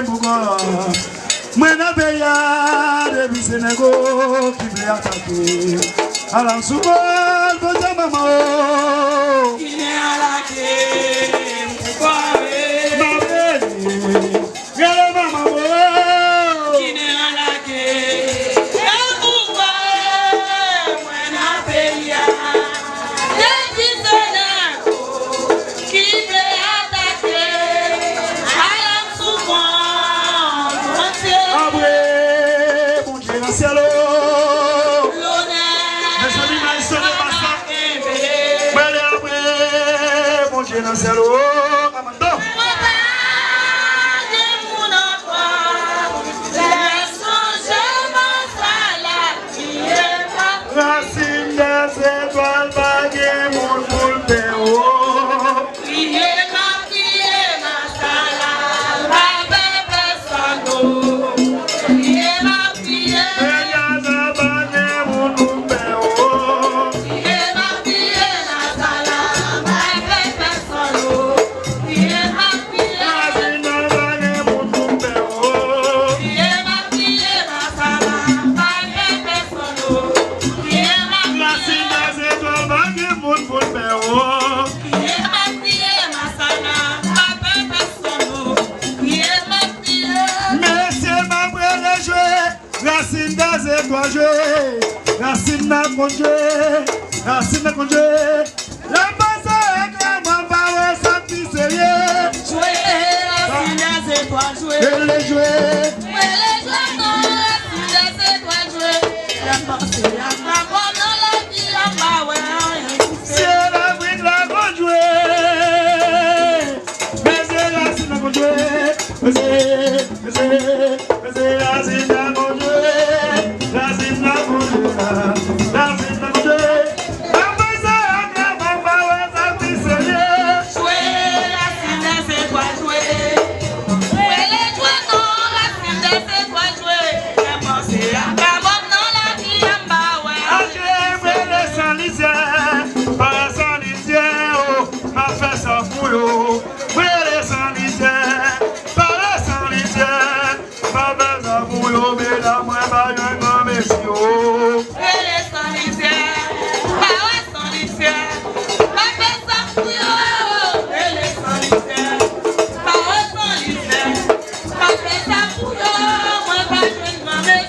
Mougon. Moi, n'a pas de vie Sénégal qui veut attaquer. Alors, souvent, vous êtes maman. Qui n'est à la guerre, pourquoi? Qui n'est à la guerre, pourquoi? Moi, n'a pas de vie Sénégal qui veut attaquer. Alors, souvent, mon Dieu. Mon Dieu, dans le ciel. Dans le ciel, racine des étoiles, baguette, mon boule de haut. Priez ma salam, la bébé sando. Priez ma prière, mon boule de haut. priez ma salam, la bébé sando. Priez ma prière, Racine des baguettes, mon boule de haut. priez ma salam, la bébé sando. Priez ma Racine des étoiles, baguette, mon boule de haut. priez ma salam, la bébé sando. Priez ma prière. Messieurs, ma brèle jouer, racine des étoiles jouer, racine n'a pas jouer, racine n'a pas jouer. La base est clairement pas ressentie sérieux. Jouer, racine des étoiles, jouer. Et les jouer, Ouais, les joueurs non, racine des étoiles, jouer. La pensée, la parole dans la vie, la bas, ouais, rien qui si fait. elle a pris de la grande jouer. Mais c'est racine n'a pas jouer, mais c'est racine n'a pas jouer, racine n'a pas jouer, racine n'a pas jouer. La base est clairement pas ressentie sérieux. Jouer, racine des étoiles, jouer. Ouais, les joueurs non, racine des étoiles, jouer. La pensée, la parole dans la vie, la bas, ouais. Ma fait ça fouillot, brûler sans lisière, parler sans lisière, ma fait ça fouillot, mais la moins baille un grand messieurs. Les sans lisière, bah ouais, sans lisière. Ma fête sans fouillot. Les sans lisière, bah ouais, sans lisière. Ma fête sans fouillot. Moi, pas je ne m'en mets.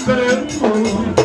Caramba,